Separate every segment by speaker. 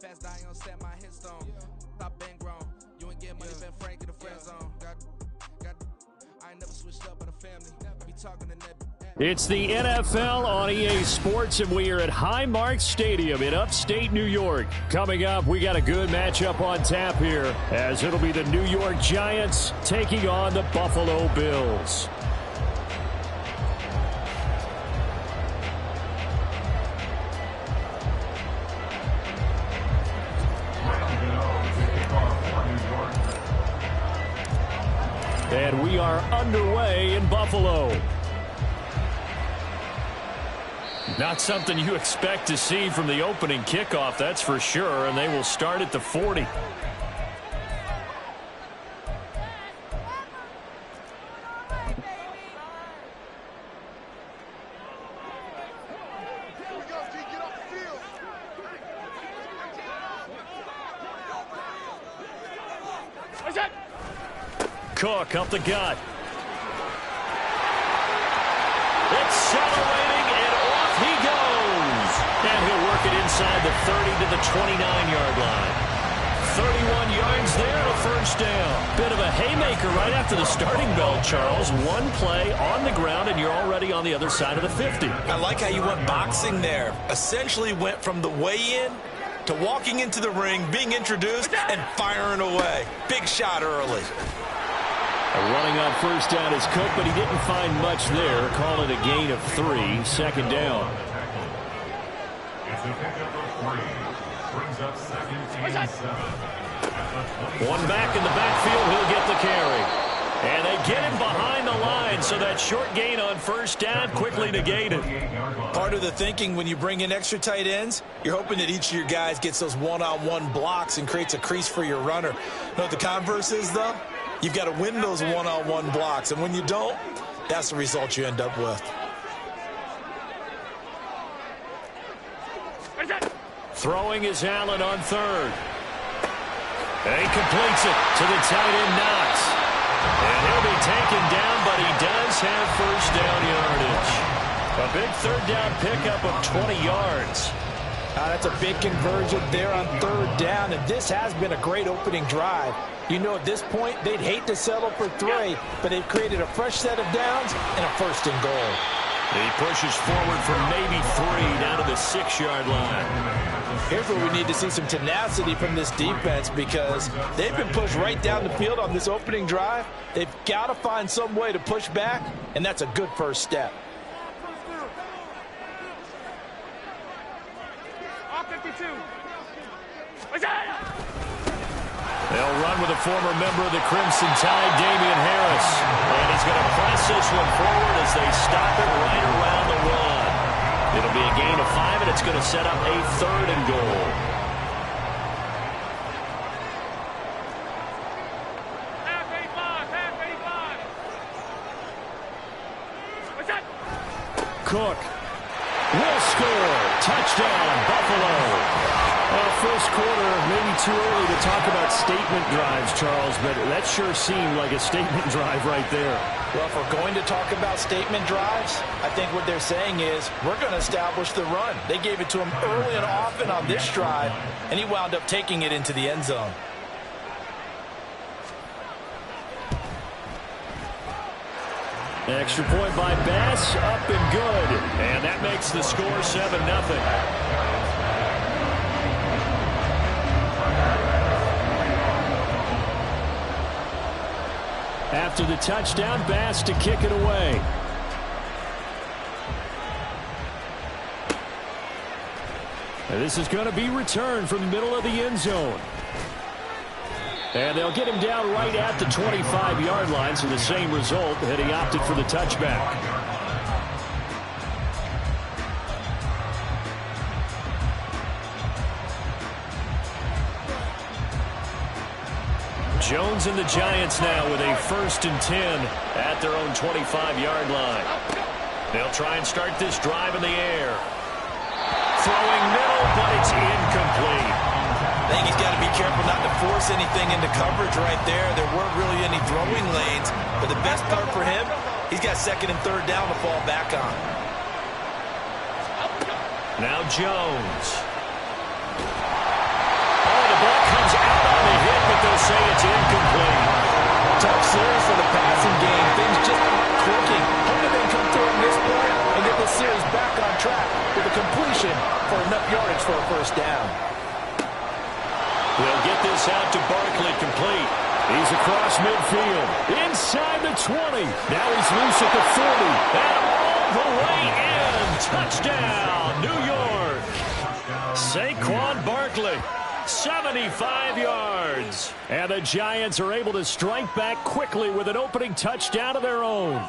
Speaker 1: fast, I ain't set my headstone. Stop been grown. You ain't get money, been frank in the friend zone. I ain't never switched up with a family. Be talking to Ned.
Speaker 2: It's the NFL on EA Sports, and we are at Highmark Stadium in upstate New York. Coming up, we got a good matchup on tap here, as it'll be the New York Giants taking on the Buffalo Bills. And we are underway in Buffalo. Not something you expect to see from the opening kickoff, that's for sure, and they will start at the 40. Cook up the gut. It's accelerating, and off he goes. And he'll work it inside the 30 to the 29-yard line. 31 yards there, a first down. Bit of a haymaker right after the starting bell, Charles. One play on the ground, and you're already on the other side of the 50.
Speaker 3: I like how you went boxing there. Essentially went from the weigh-in to walking into the ring, being introduced, and firing away. Big shot early.
Speaker 2: Running on first down is Cook, but he didn't find much there. Call it a gain of 3, second down. One back in the backfield, he'll get the carry. And they get him behind the line, so that short gain on first down quickly negated.
Speaker 3: Part of the thinking when you bring in extra tight ends, you're hoping that each of your guys gets those one-on-one blocks and creates a crease for your runner. You know what the converse is, though? You've got to win those one-on-one blocks, and when you don't, that's the result you end up with.
Speaker 2: Throwing is Allen on third. And he completes it to the tight end, Knox. And he'll be taken down, but he does have first down yardage. A big third down pickup of 20 yards.
Speaker 4: That's a big conversion there on third down, and this has been a great opening drive. You know, at this point, they'd hate to settle for 3, but they've created a fresh set of downs and a first and goal.
Speaker 2: He pushes forward from maybe 3 down to the 6-yard line.
Speaker 4: Here's where we need to see some tenacity from this defense, because they've been pushed right down the field on this opening drive. They've got to find some way to push back, and that's a good first step.
Speaker 2: They'll run with a former member of the Crimson Tide, Damian Harris. And he's going to press this one forward as they stop it right around the run. It'll be a gain of 5, and it's going to set up a third and goal. Cook will score. Touchdown, Buffalo. First quarter, maybe too early to talk about statement drives, Charles, but that sure seemed like a statement drive right there.
Speaker 4: Well, if we're going to talk about statement drives, I think what they're saying is we're going to establish the run. They gave it to him early and often on this drive, and he wound up taking it into the end zone.
Speaker 2: Extra point by Bass, up and good. And that makes the score 7-0. After the touchdown, Bass to kick it away. And this is going to be returned from the middle of the end zone. And they'll get him down right at the 25-yard line, so the same result had he opted for the touchback. Jones and the Giants now with a 1st and 10 at their own 25-yard line. They'll try and start this drive in the air. Throwing middle, but it's incomplete.
Speaker 3: I think he's got to be careful not to force anything into coverage right there. There weren't really any throwing lanes, but the best part for him, he's got 2nd and 3rd down to fall back on.
Speaker 2: Now Jones. say it's incomplete.
Speaker 4: Tough series for the passing game. Things just clicking. Hoping they come through on this play and get the series back on track with a completion for enough yardage for a first down.
Speaker 2: They'll get this out to Barkley, complete. He's across midfield, inside the 20. Now he's loose at the 40, and all the way in. Touchdown, New York. Saquon Barkley, 75 yards. And the Giants are able to strike back quickly with an opening touchdown of their own.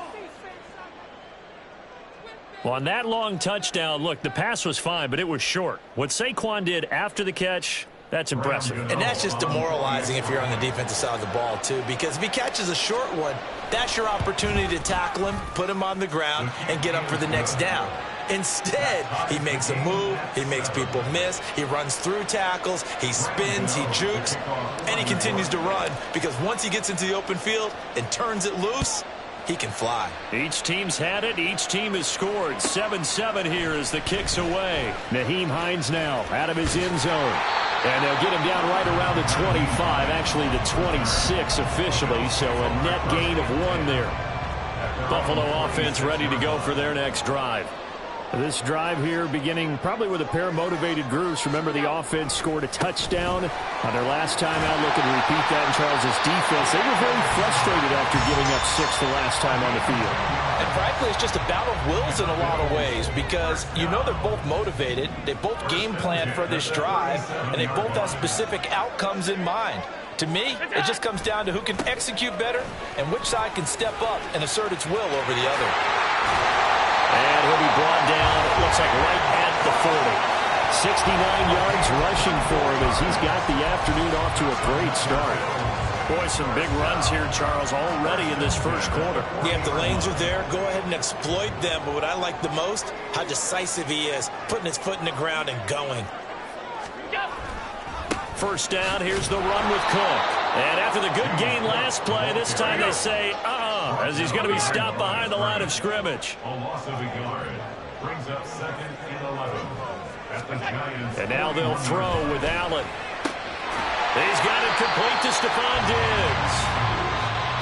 Speaker 2: On that long touchdown, look, the pass was fine, but it was short. What Saquon did after the catch, that's impressive.
Speaker 3: And that's just demoralizing if you're on the defensive side of the ball, too, because if he catches a short one, that's your opportunity to tackle him, put him on the ground, and get up for the next down. Instead, he makes a move, he makes people miss, he runs through tackles, he spins, he jukes, and he continues to run because once he gets into the open field and turns it loose, he can fly.
Speaker 2: Each team's had it. Each team has scored. 7-7 here as the kick's away. Nyheim Hines now out of his end zone. And they'll get him down right around the 25, actually the 26 officially, so a net gain of 1 there. Buffalo offense ready to go for their next drive. This drive here beginning probably with a pair of motivated groups. Remember, the offense scored a touchdown on their last time out. Looking to repeat that in Charles' defense. They were very frustrated after giving up 6 the last time on the field.
Speaker 4: And frankly, it's just a battle of wills in a lot of ways because you know they're both motivated. They both game plan for this drive, and they both have specific outcomes in mind. To me, it just comes down to who can execute better and which side can step up and assert its will over the other.
Speaker 2: And he'll be brought down, it looks like right at the 40. 69 yards rushing for him as he's got the afternoon off to a great start. Boy, some big runs here, Charles, already in this first quarter.
Speaker 3: Yeah, if the lanes are there, go ahead and exploit them. But what I like the most, how decisive he is, putting his foot in the ground and going.
Speaker 2: First down, here's the run with Cook. And after the good gain last play, this time they say, as he's going to be stopped behind the line of scrimmage.
Speaker 5: A loss of a yard brings up 2nd and 11 at the Giants.
Speaker 2: And now they'll throw with Allen. He's got it complete to Stephon Diggs.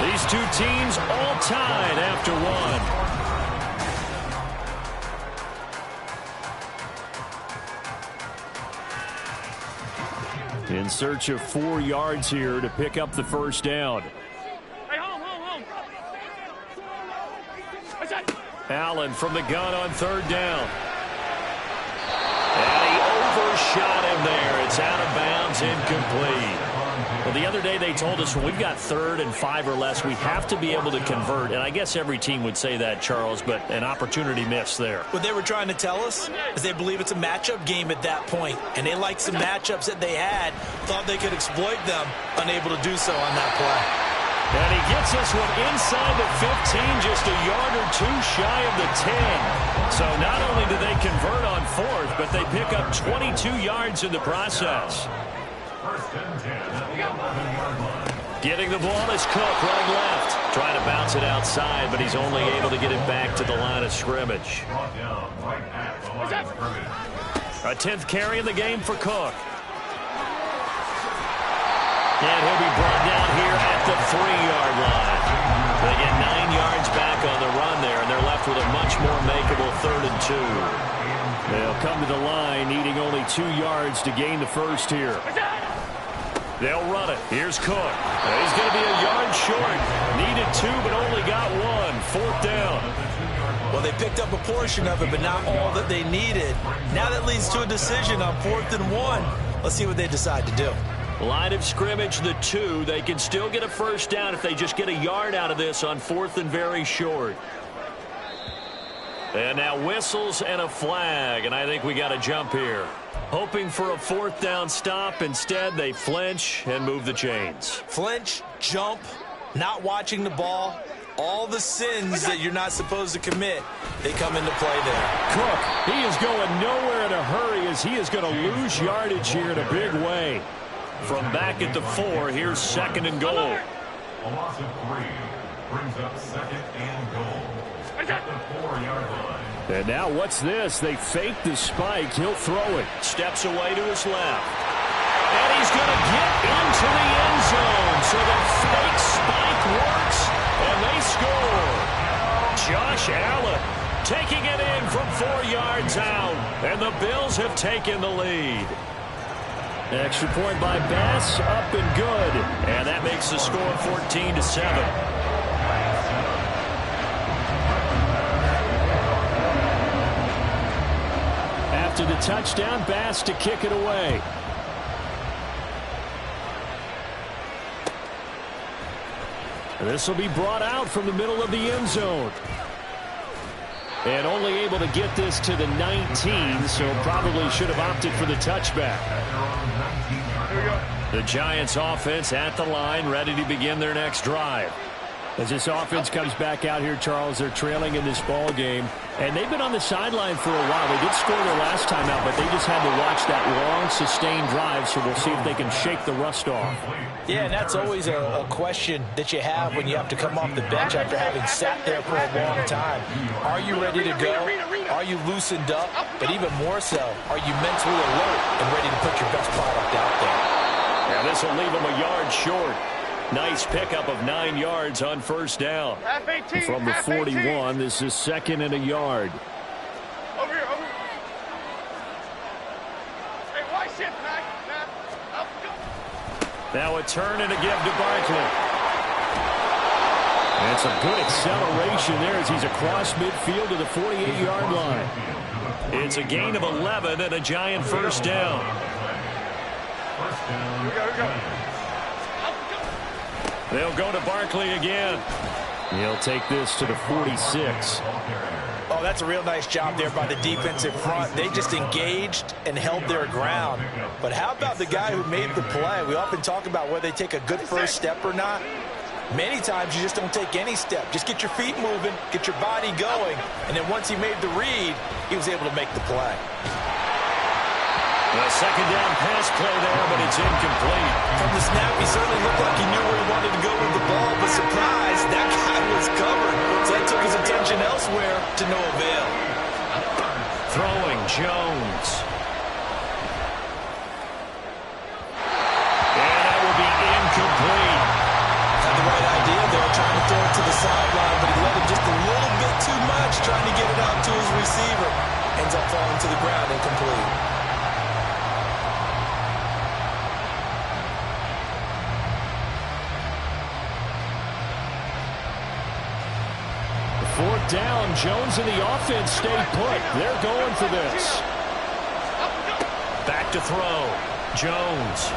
Speaker 2: These two teams all tied after 1. In search of 4 yards here to pick up the first down.
Speaker 6: Hey, home.
Speaker 2: Allen from the gun on 3rd down. And he overshot him there. It's out of bounds, incomplete. Well, the other day they told us when we've got 3rd and 5 or less, we have to be able to convert. And I guess every team would say that, Charles, but an opportunity missed there.
Speaker 3: What they were trying to tell us is they believe it's a matchup game at that point, and they liked some matchups that they had, thought they could exploit them, unable to do so on that play.
Speaker 2: And he gets this one inside the 15, just a yard or 2 shy of the 10. So not only do they convert on 4th, but they pick up 22 yards in the process.
Speaker 5: First and 10 at the 11-yard line.
Speaker 2: Getting the ball is Cook, running left. Trying to bounce it outside, but he's only able to get it back to the line of scrimmage.
Speaker 5: Brought down right at the line of scrimmage.
Speaker 2: A 10th carry in the game for Cook. And he'll be brought down here at the 3-yard line. They get 9 yards back on the run there, and they're left with a much more makeable 3rd and 2. They'll come to the line needing only 2 yards to gain the first here. They'll run it. Here's Cook. He's going to be a yard short. Needed 2, but only got 1. 4th down.
Speaker 3: Well, they picked up a portion of it, but not all that they needed. Now that leads to a decision on 4th and 1. Let's see what they decide to do.
Speaker 2: Line of scrimmage, the 2. They can still get a first down if they just get a yard out of this on 4th and very short. And now whistles and a flag, and I think we got a jump here. Hoping for a 4th down stop. Instead, they flinch and move the chains.
Speaker 3: Flinch, jump, not watching the ball, all the sins that you're not supposed to commit, they come into play there.
Speaker 2: Cook, he is going nowhere in a hurry as he is going to lose yardage here in a big way. From back at the 4, here's 2nd and goal.
Speaker 5: A loss of 3 brings up 2nd and goal at the 4-yard line.
Speaker 2: And now what's this? They fake the spike. He'll throw it. Steps away to his left. And he's going to get into the end zone. yards out, and the Bills have taken the lead.
Speaker 6: Extra point by Bass, up and good.
Speaker 2: And that makes the score 14-7.
Speaker 6: After the touchdown, Bass to kick it away. This will be brought out from the middle of the end zone. And only able to get this to the 19, so probably should have opted for the touchback.
Speaker 2: The Giants offense at the line, ready to begin their next drive.
Speaker 6: As this offense comes back out here, Charles, they're trailing in this ball game. And they've been on the sideline for a while. They did score their last time out, but they just had to watch that long, sustained drive, so we'll see if they can shake the rust off.
Speaker 4: Yeah, and that's always a question that you have when you have to come off the bench after having sat there for a long time. Are you ready to go? Are you loosened up? But even more so, are you mentally alert and ready to put your best product out there?
Speaker 2: Yeah, this will leave them a yard short. Nice pickup of 9 yards on first down.
Speaker 6: From the 41, this is 2nd and a yard.
Speaker 7: Over here, over here. Hey, why shit, Mac? Up, go.
Speaker 2: Now a turn and a give to Barkley.
Speaker 6: And it's a good acceleration there as he's across midfield to the 48-yard line.
Speaker 2: It's a gain of 11 and a Giant first down.
Speaker 7: Here we go.
Speaker 2: They'll go to Barkley again.
Speaker 6: He'll take this to the 46.
Speaker 4: Oh, that's a real nice job there by the defensive front. They just engaged and held their ground. But how about the guy who made the play? We often talk about whether they take a good first step or not. Many times you just don't take any step. Just get your feet moving, get your body going, and then once he made the read, he was able to make the play.
Speaker 2: A second down pass play there, but it's incomplete.
Speaker 4: From the snap, he certainly looked like he knew where he wanted to go with the ball, but surprise, that guy was covered. So that took his attention elsewhere to no avail.
Speaker 2: Throwing Jones. And that will be incomplete.
Speaker 4: Had the right idea there, trying to throw it to the sideline, but he let him just a little bit too much, trying to get it out to his receiver. Ends up falling to the ground, incomplete.
Speaker 6: Fourth down, Jones and the offense stay put. They're going for this.
Speaker 2: Back to throw. Jones.